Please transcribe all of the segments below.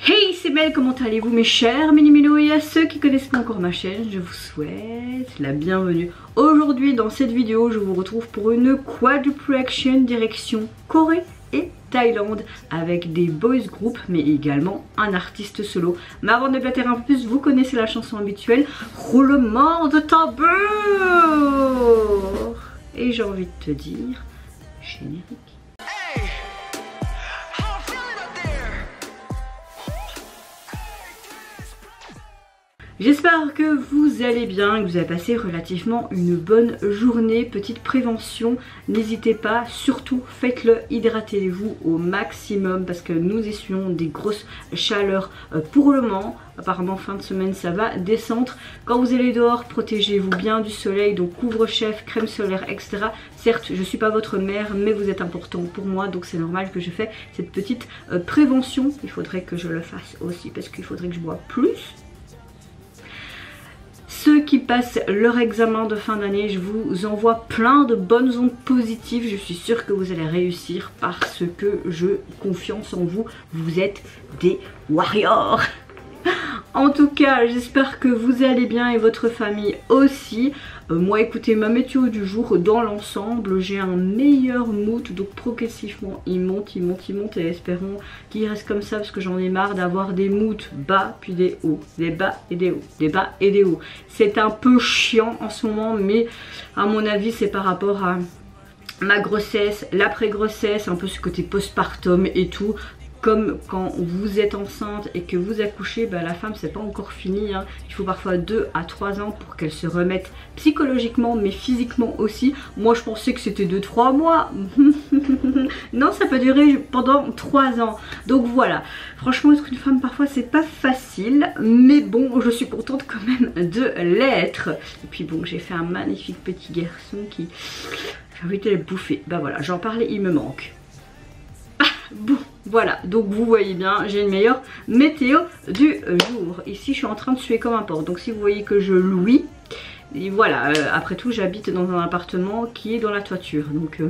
Hey, c'est Mel, comment allez-vous mes chers mini-minos? Et à ceux qui connaissent pas encore ma chaîne, je vous souhaite la bienvenue. Aujourd'hui, dans cette vidéo, je vous retrouve pour une quadruple action direction Corée et Thaïlande avec des boys group mais également un artiste solo. Mais avant de blätter un peu plus, vous connaissez la chanson habituelle, roulement de tambour. Et j'ai envie de te dire, générique. J'espère que vous allez bien, que vous avez passé relativement une bonne journée. Petite prévention, n'hésitez pas, surtout faites-le, hydratez-vous au maximum parce que nous essuyons des grosses chaleurs pour le moment. Apparemment fin de semaine ça va descendre. Quand vous allez dehors, protégez-vous bien du soleil, donc couvre-chef, crème solaire, etc. Certes, je suis pas votre mère, mais vous êtes important pour moi, donc c'est normal que je fais cette petite prévention. Il faudrait que je le fasse aussi parce qu'il faudrait que je bois plus. Ceux qui passent leur examen de fin d'année, je vous envoie plein de bonnes ondes positives. Je suis sûre que vous allez réussir parce que je confiance en vous. Vous êtes des warriors. En tout cas, j'espère que vous allez bien et votre famille aussi. Moi, écoutez, ma météo du jour, dans l'ensemble, j'ai un meilleur mood. Donc progressivement, il monte et espérons qu'il reste comme ça parce que j'en ai marre d'avoir des moods bas puis des hauts. Des bas et des hauts, des bas et des hauts. C'est un peu chiant en ce moment, mais à mon avis, c'est par rapport à ma grossesse, l'après-grossesse, un peu ce côté postpartum et tout. Comme quand vous êtes enceinte et que vous accouchez, bah la femme c'est pas encore fini, hein. Il faut parfois 2 à 3 ans pour qu'elle se remette psychologiquement mais physiquement aussi. Moi je pensais que c'était 2-3 mois. Non, ça peut durer pendant 3 ans. Donc voilà, franchement être une femme parfois c'est pas facile, mais bon je suis contente quand même de l'être. Et puis bon, j'ai fait un magnifique petit garçon qui j'ai envie de le bouffer. Bah voilà, j'en parlais, il me manque. Bon, voilà, donc vous voyez bien, j'ai une meilleure météo du jour. Ici, je suis en train de suer comme un porc. Donc si vous voyez que je louis, et voilà, après tout, j'habite dans un appartement qui est dans la toiture. Donc,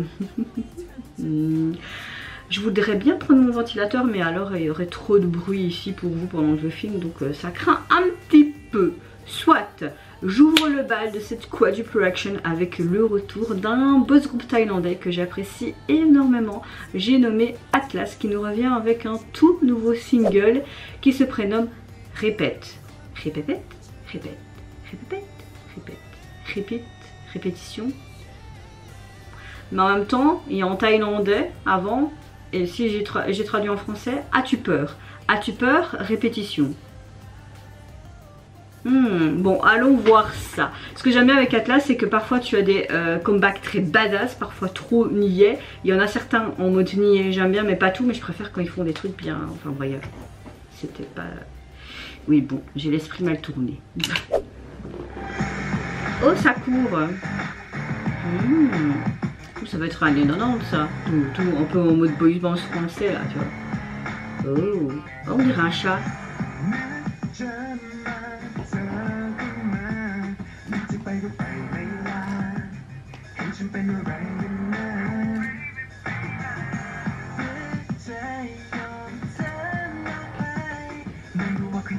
je voudrais bien prendre mon ventilateur, mais alors il y aurait trop de bruit ici pour vous pendant que je filme. Donc ça craint un petit peu. Soit j'ouvre le bal de cette quadruple action avec le retour d'un boss group thaïlandais que j'apprécie énormément. J'ai nommé Atlas, qui nous revient avec un tout nouveau single qui se prénomme Répète. Répète, répète, répète, répète, répète, répétition. Mais en même temps, il y a en thaïlandais avant, et si j'ai traduit en français, as-tu peur? As-tu peur? Répétition. Bon, allons voir ça. Ce que j'aime bien avec Atlas, c'est que parfois tu as des comebacks très badass, parfois trop niais. Il y en a certains en mode niais, j'aime bien, mais pas tout. Mais je préfère quand ils font des trucs bien. Enfin, voyage. C'était pas. Oui, bon, j'ai l'esprit mal tourné. Oh, ça court. Ça va être un années 90, ça. Tout un peu en mode boys band français, là, tu vois. Oh, on dirait un chat.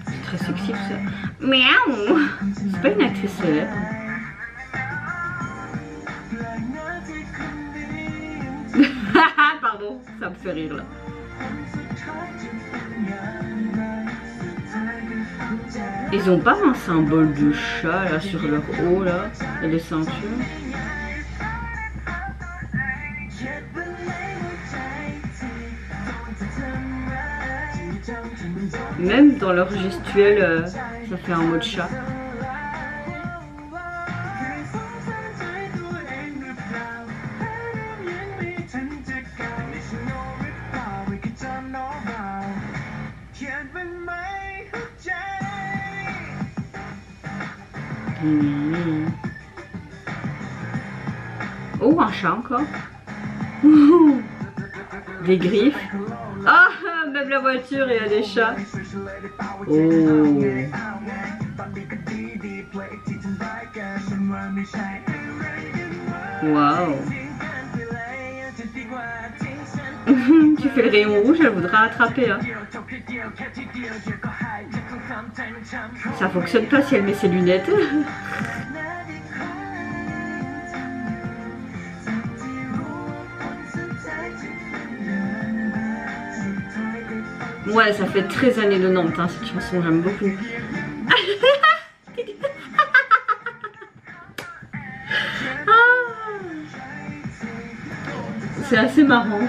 C'est très sexy ça. Miaou. C'est pas une actrice célèbre. Pardon, ça me fait rire là. Ils ont pas un symbole de chat là sur leur haut là, et les ceintures. Même dans leur gestuelle, ça fait un mot de chat. Oh, un chat encore. Des griffes. Ah, même la voiture, il y a des chats. Oh. Waouh. Tu fais le rayon rouge, elle voudra attraper. Hein. Ça fonctionne pas si elle met ses lunettes. Ouais, ça fait très années 90 hein, cette chanson, j'aime beaucoup. C'est assez marrant.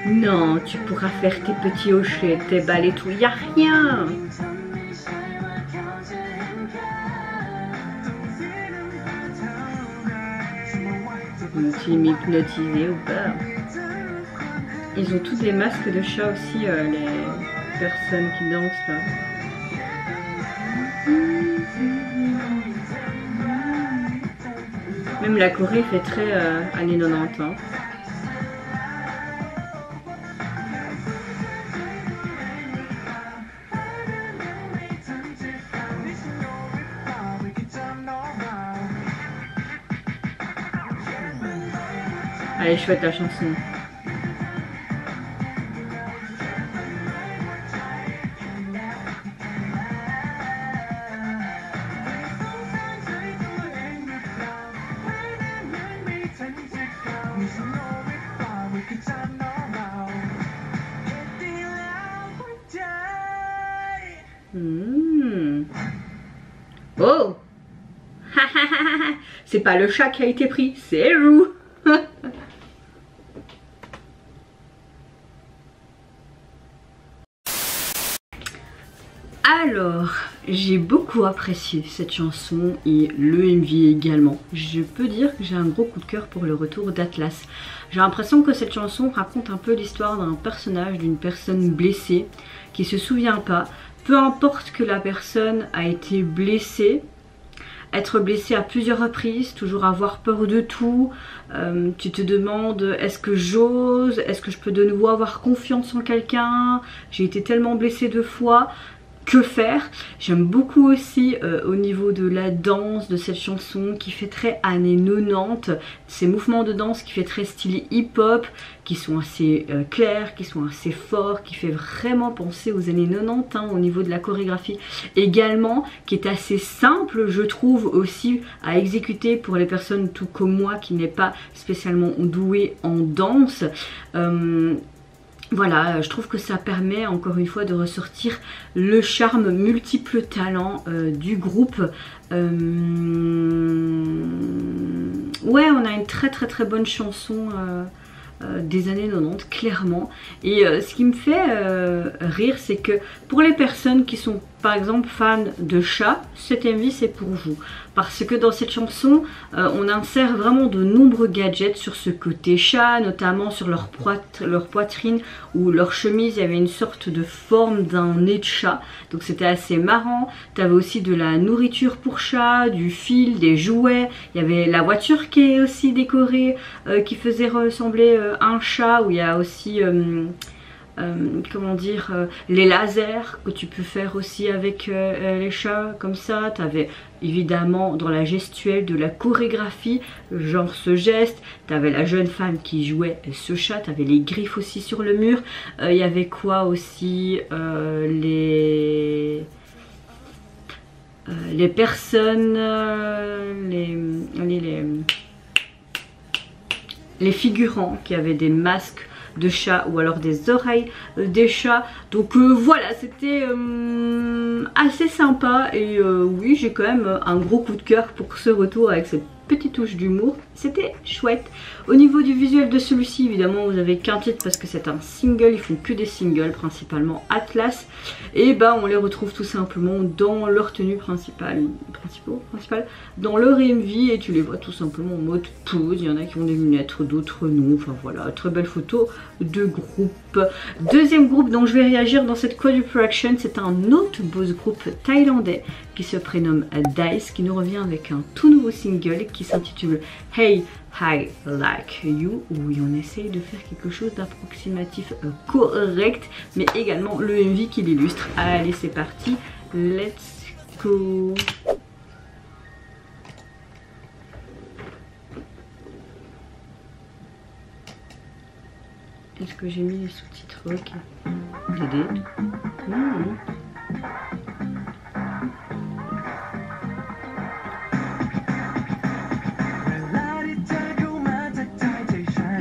Non, tu pourras faire tes petits hochets, tes balles et tout, y a rien. Tu m'hypnotisé ou pas? Ils ont tous des masques de chat aussi, les personnes qui dansent là. Même la Corée fait très années 90. Hein. Elle est chouette la chanson. Oh. C'est pas le chat qui a été pris, c'est vous. Alors, j'ai beaucoup apprécié cette chanson et le MV également. Je peux dire que j'ai un gros coup de cœur pour le retour d'Atlas. J'ai l'impression que cette chanson raconte un peu l'histoire d'un personnage, d'une personne blessée qui se souvient pas. Peu importe que la personne a été blessée, être blessé à plusieurs reprises, toujours avoir peur de tout, tu te demandes est-ce que j'ose, est-ce que je peux de nouveau avoir confiance en quelqu'un, j'ai été tellement blessée 2 fois, que faire? J'aime beaucoup aussi au niveau de la danse de cette chanson qui fait très années 90, ces mouvements de danse qui fait très style hip-hop, qui sont assez clairs, qui sont assez forts, qui fait vraiment penser aux années 90 hein, au niveau de la chorégraphie également, qui est assez simple je trouve aussi à exécuter pour les personnes tout comme moi qui n'est pas spécialement douée en danse. Voilà, je trouve que ça permet encore une fois de ressortir le charme multiple talent du groupe. Ouais, on a une très bonne chanson des années 90, clairement. Et ce qui me fait rire, c'est que pour les personnes qui sont par exemple fans de chats, cet MV c'est pour vous. Parce que dans cette chanson, on insère vraiment de nombreux gadgets sur ce côté chat, notamment sur leur poitrine ou leur chemise, il y avait une sorte de forme d'un nez de chat. Donc c'était assez marrant. Tu avais aussi de la nourriture pour chat, du fil, des jouets. Il y avait la voiture qui est aussi décorée, qui faisait ressembler un chat, où il y a aussi... comment dire, les lasers que tu peux faire aussi avec les chats comme ça. Tu avais évidemment dans la gestuelle de la chorégraphie, genre ce geste, tu avais la jeune femme qui jouait ce chat, tu avais les griffes aussi sur le mur. Il y avait quoi aussi, les personnes, les figurants qui avaient des masques de chat ou alors des oreilles des chats. Donc voilà, c'était assez sympa et oui, j'ai quand même un gros coup de cœur pour ce retour avec cette petite touche d'humour. C'était chouette. Au niveau du visuel de celui-ci, évidemment vous avez qu'un titre parce que c'est un single, ils font que des singles, principalement Atlas, et bah on les retrouve tout simplement dans leur tenue principale, dans leur MV, et tu les vois tout simplement en mode pose. Il y en a qui ont des lunettes, d'autres non. Enfin voilà, très belle photo de groupe. Deuxième groupe dont je vais réagir dans cette quadruple action, c'est un autre boss group thaïlandais qui se prénomme Dice, qui nous revient avec un tout nouveau single qui s'intitule Hey I Like You, où on essaye de faire quelque chose d'approximatif correct, mais également le MV qui l'illustre. Allez, c'est parti, let's go. Est-ce que j'ai mis les sous-titres? Ok. Dédé.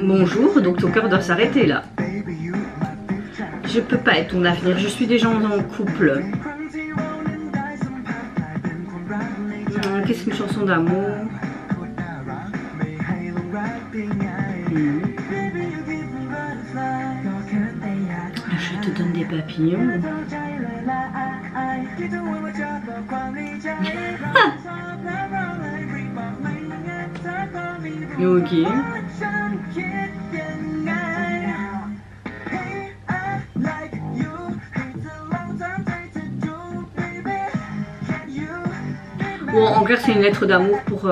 Bonjour, donc ton cœur doit s'arrêter là. Je peux pas être ton avenir, je suis déjà en couple. Qu'est-ce qu'une chanson d'amour? Je te donne des papillons. Ok. Bon, en clair, c'est une lettre d'amour pour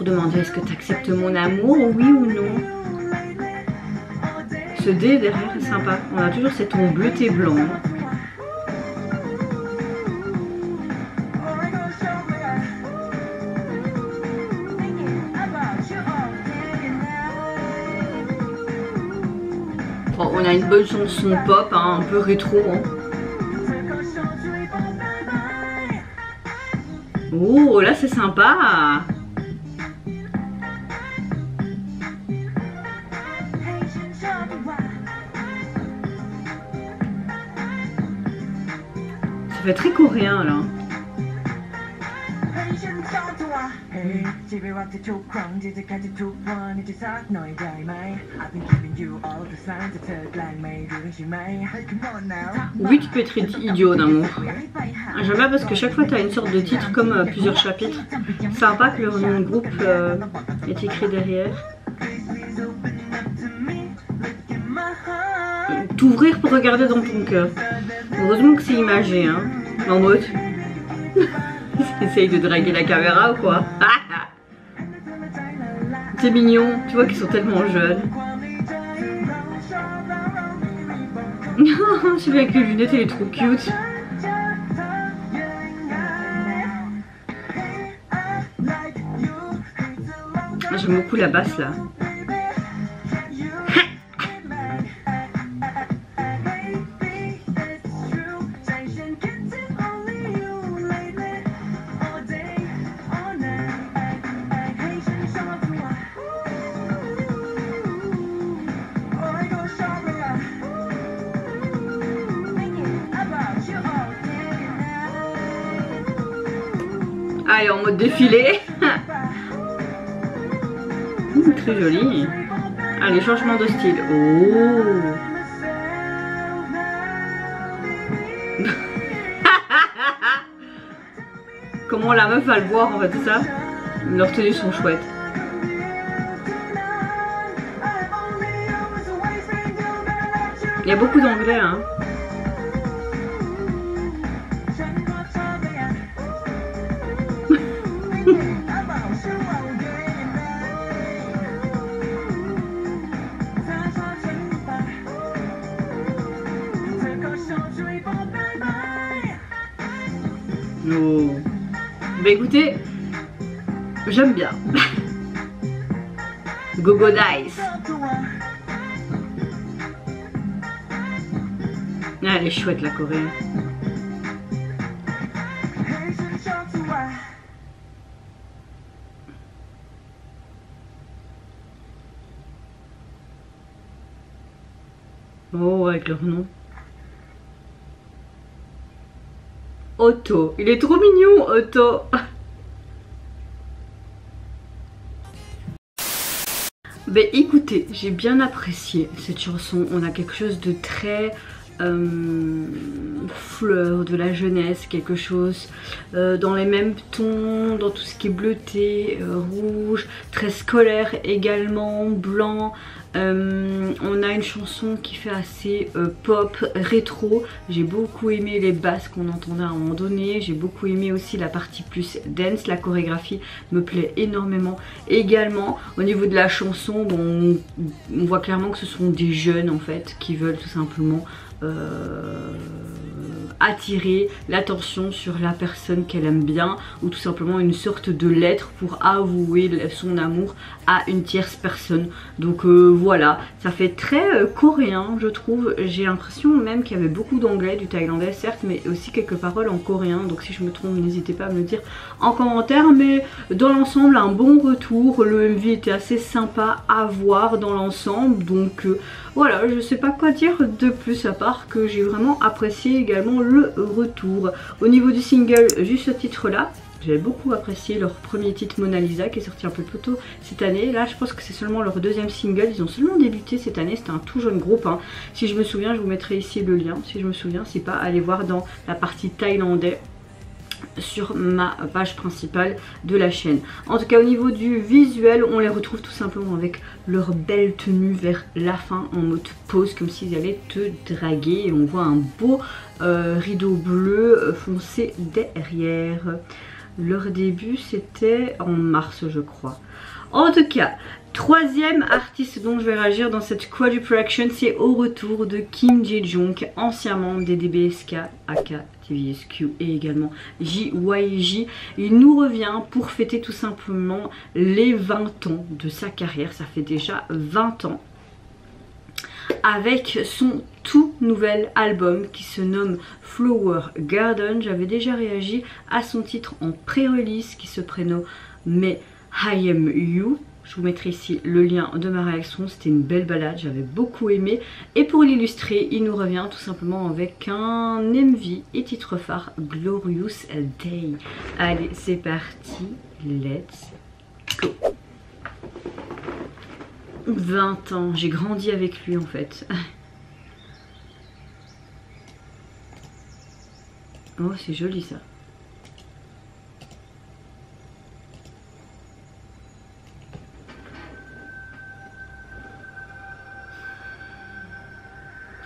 demander est-ce que tu acceptes mon amour, oui ou non. Ce D derrière est sympa. On a toujours cet ton bleuté blanc. Bon, on a une bonne chanson pop, hein, un peu rétro. Hein. Oh, là c'est sympa. Ça fait très coréen là. Oui, tu peux être idiot d'amour. J'aime bien parce que chaque fois tu as une sorte de titre comme plusieurs chapitres. Sympa que le nom de groupe est écrit derrière. T'ouvrir pour regarder dans ton cœur. Heureusement que c'est imagé, hein. En mode. Essaye de draguer la caméra ou quoi? C'est mignon, tu vois qu'ils sont tellement jeunes. Celui avec les lunettes, il est trop cute. J'aime beaucoup la basse là. Allez, en mode défilé. Très joli. Allez, changement de style. Oh. Comment la meuf va le voir en fait, c'est ça? Leurs tenues sont chouettes. Il y a beaucoup d'anglais, hein. Oh. Bah écoutez, j'aime bien. Gogo Dice. Ah, elle est chouette la Corée. Oh, avec leur nom. Otto, il est trop mignon, Otto. Ben écoutez, j'ai bien apprécié cette chanson. On a quelque chose de très fleur de la jeunesse, quelque chose dans les mêmes tons, dans tout ce qui est bleuté, rouge, très scolaire également, blanc. On a une chanson qui fait assez pop, rétro. J'ai beaucoup aimé les basses qu'on entendait à un moment donné. J'ai beaucoup aimé aussi la partie plus dance. La chorégraphie me plaît énormément également. Au niveau de la chanson, bon, on voit clairement que ce sont des jeunes en fait qui veulent tout simplement attirer l'attention sur la personne qu'elle aime bien, ou tout simplement une sorte de lettre pour avouer son amour à une tierce personne. Donc voilà, ça fait très coréen je trouve. J'ai l'impression même qu'il y avait beaucoup d'anglais, du thaïlandais certes, mais aussi quelques paroles en coréen. Donc si je me trompe, n'hésitez pas à me le dire en commentaire. Mais dans l'ensemble, un bon retour. Le MV était assez sympa à voir dans l'ensemble. Donc voilà, je sais pas quoi dire de plus à part que j'ai vraiment apprécié également le retour. Au niveau du single, juste ce titre là, j'avais beaucoup apprécié leur premier titre Mona Lisa qui est sorti un peu plus tôt cette année. Là je pense que c'est seulement leur deuxième single, ils ont seulement débuté cette année, c'était un tout jeune groupe hein. Si je me souviens, je vous mettrai ici le lien, si je me souviens, si pas, allez voir dans la partie thaïlandais sur ma page principale de la chaîne. En tout cas au niveau du visuel, on les retrouve tout simplement avec leur belle tenue vers la fin en mode pose, comme s'ils allaient te draguer, et on voit un beau rideau bleu foncé derrière. Leur début c'était en mars je crois. En tout cas, troisième artiste dont je vais réagir dans cette quadruple, c'est au retour de Kim Jae-jung, ancien membre des DBSK, aka TVSQ et également JYJ. Il nous revient pour fêter tout simplement les 20 ans de sa carrière. Ça fait déjà 20 ans. Avec son tout nouvel album qui se nomme Flower Garden. J'avais déjà réagi à son titre en pré-release qui se prénomme I Am You. Je vous mettrai ici le lien de ma réaction. C'était une belle balade, j'avais beaucoup aimé. Et pour l'illustrer, il nous revient tout simplement avec un MV et titre phare, Glorious Day. Allez, c'est parti, let's go. 20 ans, j'ai grandi avec lui en fait. Oh, c'est joli ça.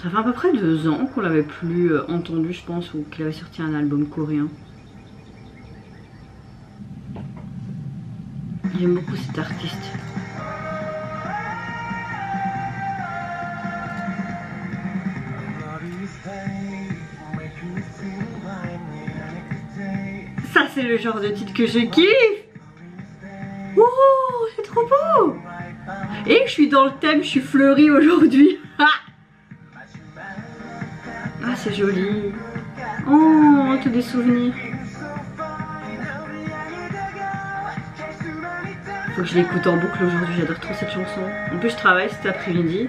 Ça fait à peu près 2 ans qu'on l'avait plus entendu, je pense, ou qu'il avait sorti un album coréen. J'aime beaucoup cet artiste. Ça, c'est le genre de titre que je kiffe. Oh, c'est trop beau. Et je suis dans le thème, je suis fleurie aujourd'hui. Ah, c'est joli. Oh, tous des souvenirs. Faut que je l'écoute en boucle aujourd'hui, j'adore trop cette chanson. En plus, je travaille cet après-midi.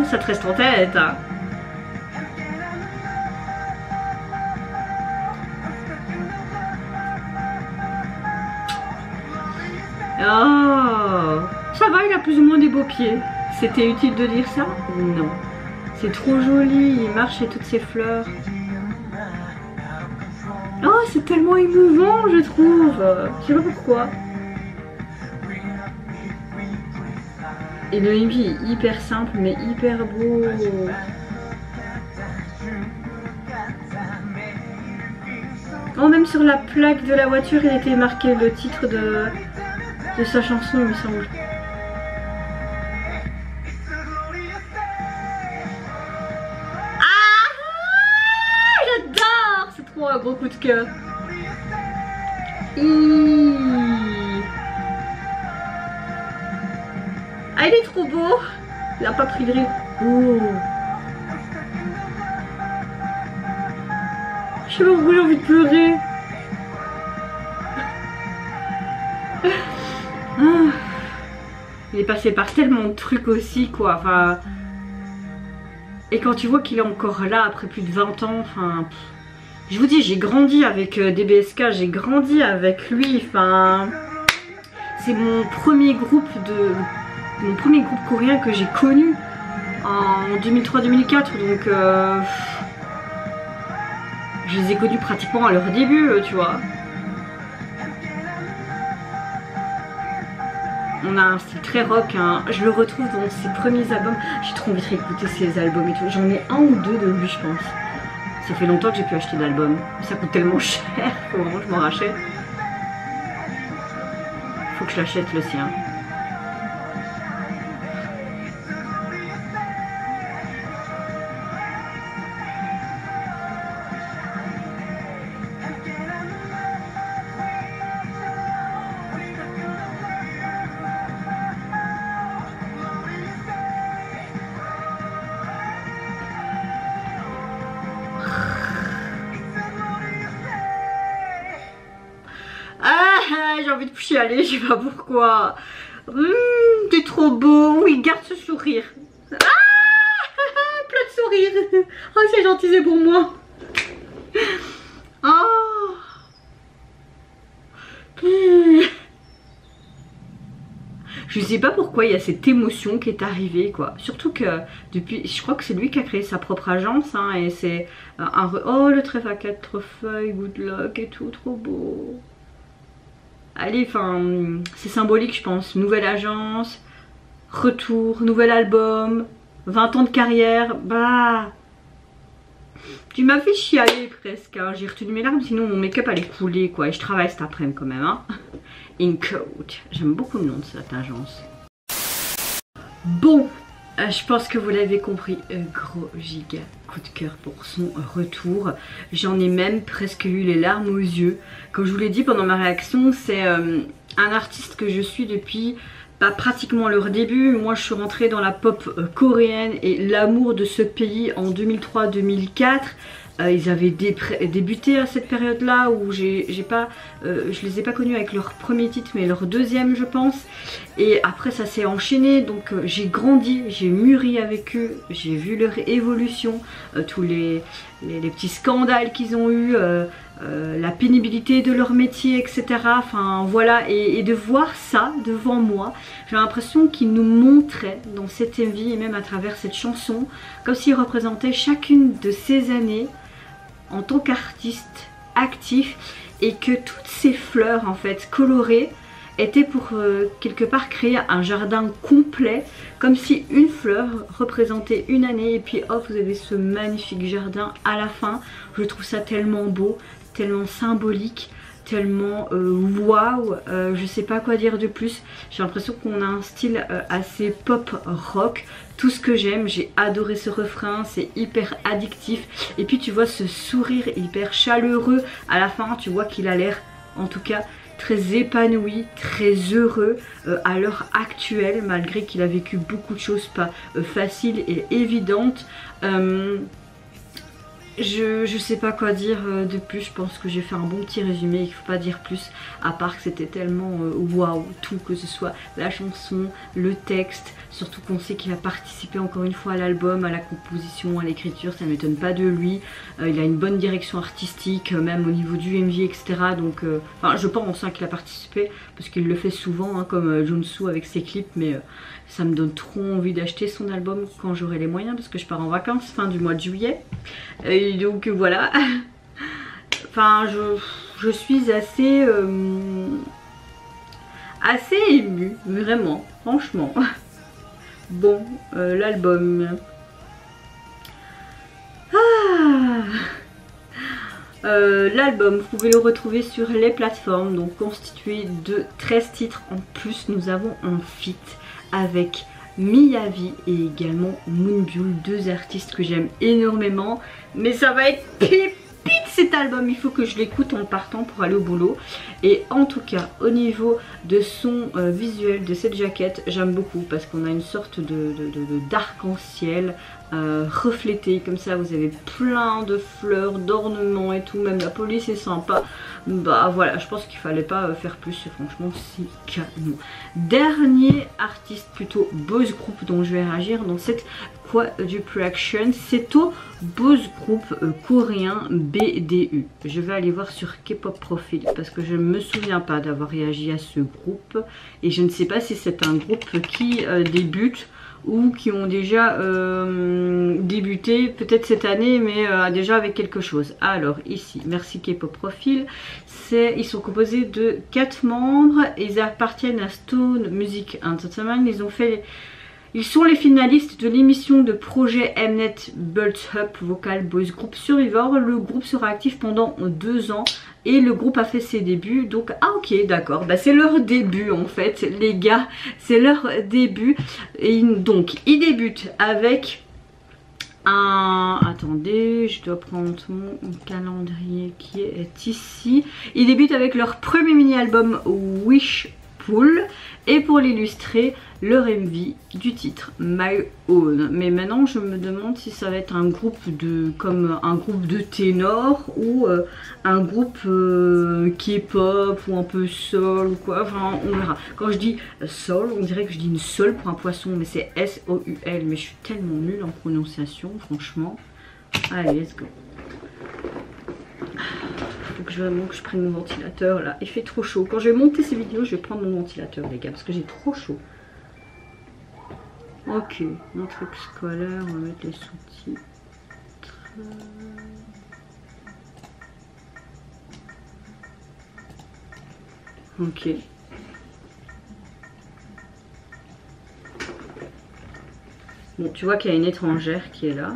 Ça te reste en tête, hein. Oh, ça va, il a plus ou moins des beaux pieds. C'était utile de dire ça? Non. C'est trop joli, il marche et toutes ces fleurs. Oh, c'est tellement émouvant, je trouve. Je sais pas pourquoi. Et le MV est hyper simple mais hyper beau. Oh, même sur la plaque de la voiture, il était marqué le titre de sa chanson, il me semble. Ah, j'adore! C'est trop un gros coup de cœur. Ah, il est trop beau. Il a pas pris de rire. Oh. Je sais pas pourquoi j'ai envie de pleurer. Ah. Il est passé par tellement de trucs aussi quoi. Enfin... Et quand tu vois qu'il est encore là après plus de 20 ans, enfin... Je vous dis, j'ai grandi avec DBSK, j'ai grandi avec lui, enfin... C'est mon premier groupe coréen que j'ai connu en 2003-2004, donc Je les ai connus pratiquement à leur début, tu vois. On a un style très rock, hein. Je le retrouve dans ses premiers albums. J'ai trop envie de réécouter ses albums et tout. J'en ai un ou deux de lui, je pense. Ça fait longtemps que j'ai pu acheter d'albums. Ça coûte tellement cher, faut vraiment que je m'en rachète. Faut que je l'achète le sien. J'ai envie de chialer, je sais pas pourquoi. T'es trop beau. Oui, garde ce sourire. Ah, plein de sourires. Oh, c'est gentil, c'est pour moi. Oh. Je sais pas pourquoi il y a cette émotion qui est arrivée, quoi. Surtout que depuis, je crois que c'est lui qui a créé sa propre agence, hein, et c'est un... Oh, le trèfle à 4 feuilles, good luck et tout, trop beau. Allez, enfin, c'est symbolique, je pense. Nouvelle agence, retour, nouvel album, 20 ans de carrière. Bah, tu m'as fait chialer presque, hein. J'ai retenu mes larmes, sinon mon make-up allait couler, quoi. Et je travaille cet après-midi quand même, hein. Incoat. J'aime beaucoup le nom de cette agence. Bon, je pense que vous l'avez compris, gros giga coup de cœur pour son retour. J'en ai même presque eu les larmes aux yeux. Comme je vous l'ai dit pendant ma réaction, c'est un artiste que je suis depuis pratiquement leur début. Moi je suis rentrée dans la pop coréenne et l'amour de ce pays en 2003-2004. Ils avaient débuté à cette période là où je les ai pas connus avec leur premier titre mais leur deuxième je pense, et après ça s'est enchaîné, donc j'ai grandi, j'ai mûri avec eux, j'ai vu leur évolution, tous les petits scandales qu'ils ont eu, la pénibilité de leur métier, etc. Enfin voilà, et de voir ça devant moi, j'ai l'impression qu'ils nous montraient dans cette MV et même à travers cette chanson, comme s'ils représentaient chacune de ces années en tant qu'artiste actif, et que toutes ces fleurs en fait colorées étaient pour quelque part créer un jardin complet, comme si une fleur représentait une année et puis hop vous avez ce magnifique jardin à la fin. Je trouve ça tellement beau, tellement symbolique, tellement waouh, je sais pas quoi dire de plus. J'ai l'impression qu'on a un style assez pop rock, tout ce que j'aime. J'ai adoré ce refrain, c'est hyper addictif, et puis tu vois ce sourire hyper chaleureux à la fin, tu vois qu'il a l'air en tout cas très épanoui, très heureux à l'heure actuelle, malgré qu'il a vécu beaucoup de choses pas faciles et évidentes. Je sais pas quoi dire de plus, je pense que j'ai fait un bon petit résumé, il faut pas dire plus, à part que c'était tellement waouh, tout, que ce soit la chanson, le texte, surtout qu'on sait qu'il a participé encore une fois à l'album, à la composition, à l'écriture, ça m'étonne pas de lui, il a une bonne direction artistique, même au niveau du MV, etc. Donc, enfin, je pense qu'il a participé, parce qu'il le fait souvent, hein, comme Junsu avec ses clips, mais ça me donne trop envie d'acheter son album quand j'aurai les moyens, parce que je pars en vacances fin du mois de juillet. Et donc voilà. Enfin, je suis assez émue, vraiment, franchement. Bon, l'album. L'album, vous pouvez le retrouver sur les plateformes, donc constitué de 13 titres. En plus, nous avons un feat avec Miyavi et également Moonbyul, deux artistes que j'aime énormément, mais ça va être pépite cet album, il faut que je l'écoute en partant pour aller au boulot. Et en tout cas au niveau de son visuel de cette jaquette, j'aime beaucoup parce qu'on a une sorte d'arc-en-ciel reflété comme ça, vous avez plein de fleurs, d'ornements et tout, même la police est sympa. Bah voilà, je pense qu'il fallait pas faire plus, franchement c'est canon. Dernier artiste, plutôt boys group dont je vais réagir dans cette Quadruple, c'est au boys group coréen BDU. Je vais aller voir sur K-pop Profile parce que je ne me souviens pas d'avoir réagi à ce groupe et je ne sais pas si c'est un groupe qui débute ou qui ont déjà débuté peut-être cette année, mais déjà avec quelque chose. Alors ici, merci K-pop Profil, ils sont composés de 4 membres, ils appartiennent à Stone Music Entertainment. Ils sont les finalistes de l'émission de projet Mnet Built Up Vocal Boys Group Survivor. Le groupe sera actif pendant 2 ans et le groupe a fait ses débuts. Donc, ah ok, d'accord, bah, c'est leur début en fait, les gars, c'est leur début. Et donc, ils débutent avec un... Attendez, je dois prendre mon calendrier qui est ici. Ils débutent avec leur premier mini-album Wish Pool. Et pour l'illustrer, leur MV du titre My Own. Mais maintenant je me demande si ça va être un groupe de comme un groupe de ténors ou un groupe qui est pop ou un peu soul ou quoi. Enfin on verra. Quand je dis soul, on dirait que je dis une seule pour un poisson, mais c'est S-O-U-L. Mais je suis tellement nulle en prononciation, franchement. Allez, let's go. Faut que je prenne mon ventilateur là, il fait trop chaud. Quand je vais monter ces vidéos, je vais prendre mon ventilateur les gars, parce que j'ai trop chaud. Ok, mon truc scolaire, on va mettre les sous-titres. Ok. Bon, tu vois qu'il y a une étrangère qui est là.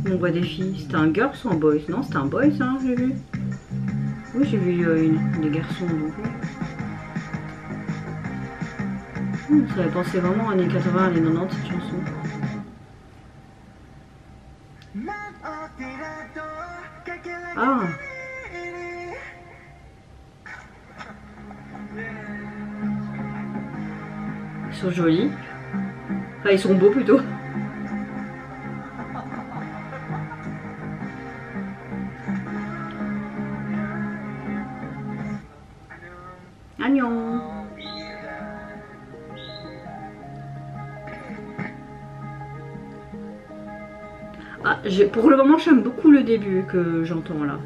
On voit des filles. C'était un girls ou un boys? Non, c'était un boys, hein, j'ai vu. Oui, j'ai vu des garçons. Donc. Ça avait pensé vraiment aux années 80, années 90 cette chanson. Ah! Ils sont jolis. Enfin, ils sont beaux plutôt. Agnon. Ah, pour le moment, j'aime beaucoup le début que j'entends là.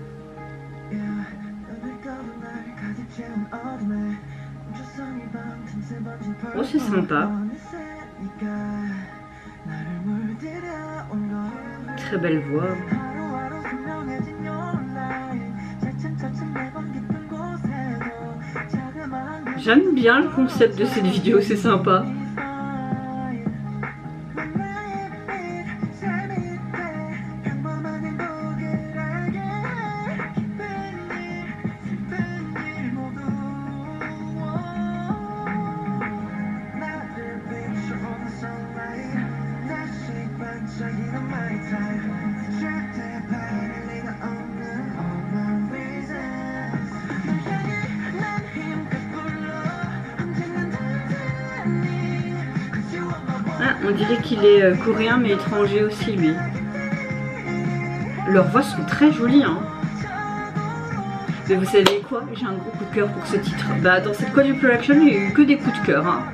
Oh, c'est sympa. Très belle voix. J'aime bien le concept de cette vidéo, c'est sympa. Ah, on dirait qu'il est coréen mais étranger aussi lui. Leurs voix sont très jolies hein. Mais vous savez quoi? J'ai un gros coup de cœur pour ce titre. Bah dans cette Quadruple Production il n'y a eu que des coups de cœur hein.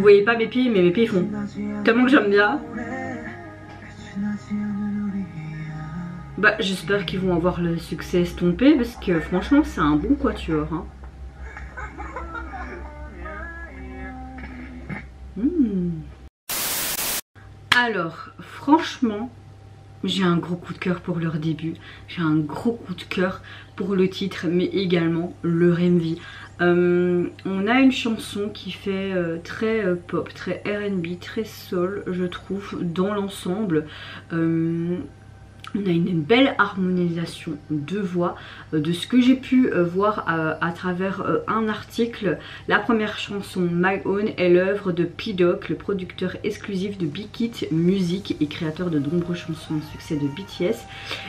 voyez pas mes pieds, mais mes pieds font tellement que j'aime bien. Bah j'espère qu'ils vont avoir le succès estompé parce que franchement c'est un bon quatuor hein. Alors franchement j'ai un gros coup de cœur pour leur début, j'ai un gros coup de cœur pour le titre mais également leur MV. On a une chanson qui fait très pop, très R&B, très soul je trouve dans l'ensemble. On a une belle harmonisation de voix. De ce que j'ai pu voir à travers un article, la première chanson My Own est l'œuvre de P-Doc, le producteur exclusif de Big Hit Music et créateur de nombreuses chansons à succès de BTS.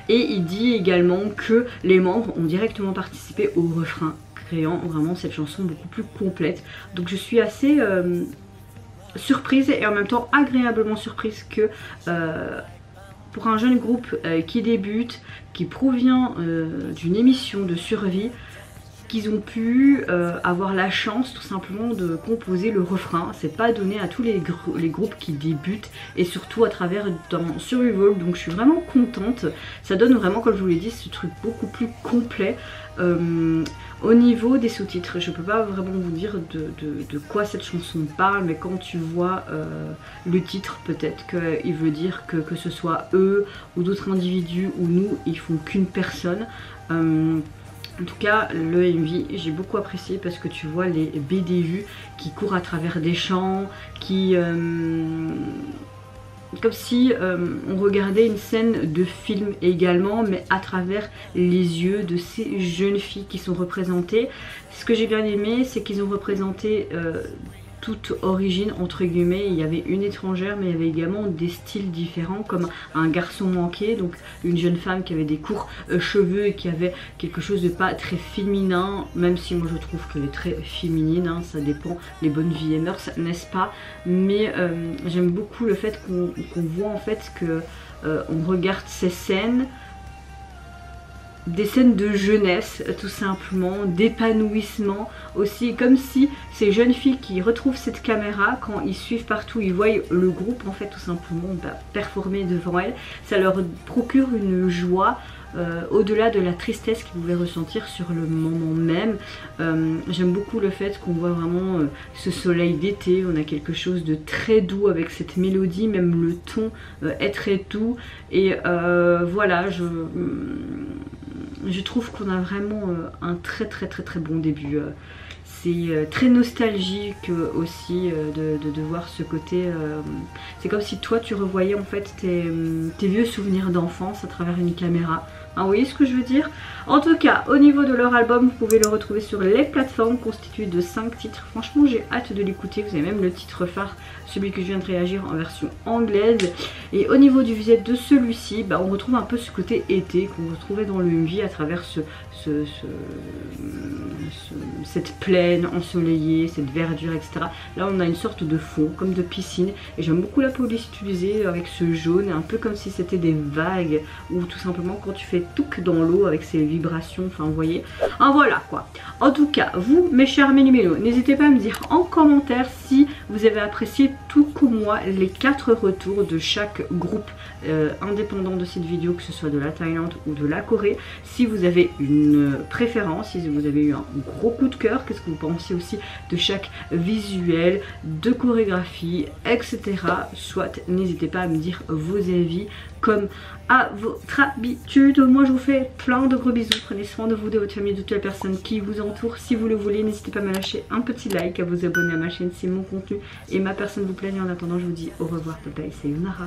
Et il dit également que les membres ont directement participé au refrain, créant vraiment cette chanson beaucoup plus complète. Donc je suis assez surprise et en même temps agréablement surprise que pour un jeune groupe qui débute, qui provient d'une émission de survie, qu'ils ont pu avoir la chance tout simplement de composer le refrain. C'est pas donné à tous les groupes qui débutent et surtout à travers dans Survival, donc je suis vraiment contente. Ça donne vraiment, comme je vous l'ai dit, ce truc beaucoup plus complet. Au niveau des sous-titres, je peux pas vraiment vous dire de quoi cette chanson parle, mais quand tu vois le titre, peut-être qu'il veut dire que ce soit eux ou d'autres individus ou nous, ils font qu'une personne. En tout cas, le MV, j'ai beaucoup apprécié parce que tu vois les BDU qui courent à travers des champs, qui... comme si on regardait une scène de film également, mais à travers les yeux de ces jeunes filles qui sont représentées. Ce que j'ai bien aimé, c'est qu'ils ont représenté toute origine entre guillemets. Il y avait une étrangère, mais il y avait également des styles différents, comme un garçon manqué, donc une jeune femme qui avait des courts cheveux et qui avait quelque chose de pas très féminin, même si moi je trouve qu'elle est très féminine, hein, ça dépend les bonnes vies et mœurs, n'est-ce pas? Mais j'aime beaucoup le fait qu'on voit en fait que on regarde ces scènes, des scènes de jeunesse tout simplement, d'épanouissement aussi, comme si ces jeunes filles qui retrouvent cette caméra, quand ils suivent partout, ils voient le groupe en fait tout simplement performer devant elles, ça leur procure une joie au-delà de la tristesse qu'ils pouvaient ressentir sur le moment même. J'aime beaucoup le fait qu'on voit vraiment ce soleil d'été, on a quelque chose de très doux avec cette mélodie, même le ton est très doux et voilà, je trouve qu'on a vraiment un très bon début. C'est très nostalgique aussi de voir ce côté. C'est comme si toi tu revoyais en fait tes vieux souvenirs d'enfance à travers une caméra. Ah, vous voyez ce que je veux dire? En tout cas, au niveau de leur album, vous pouvez le retrouver sur les plateformes, constitué de 5 titres. Franchement, j'ai hâte de l'écouter. Vous avez même le titre phare, celui que je viens de réagir en version anglaise. Et au niveau du visuel de celui-ci, bah, on retrouve un peu ce côté été qu'on retrouvait dans le MV à travers cette plaine ensoleillée, cette verdure, etc. Là, on a une sorte de fond, comme de piscine. Et j'aime beaucoup la police utilisée avec ce jaune, un peu comme si c'était des vagues, ou tout simplement quand tu fais touc dans l'eau avec ces vibrations, enfin vous voyez. Ah voilà quoi. En tout cas, vous mes chers méli-mélos, n'hésitez pas à me dire en commentaire si vous avez apprécié tout comme moi les 4 retours de chaque groupe indépendant de cette vidéo, que ce soit de la Thaïlande ou de la Corée. Si vous avez une préférence, si vous avez eu un gros coup de cœur, qu'est-ce que vous pensez aussi de chaque visuel, de chorégraphie, etc. Soit, n'hésitez pas à me dire vos avis comme à votre habitude. Moi je vous fais plein de gros bisous, prenez soin de vous, de votre famille, de toutes les personnes qui vous entourent. Si vous le voulez, n'hésitez pas à me lâcher un petit like, à vous abonner à ma chaîne si mon contenu et ma personne vous plaît. Et en attendant, je vous dis au revoir, bye bye, c'est Yunara.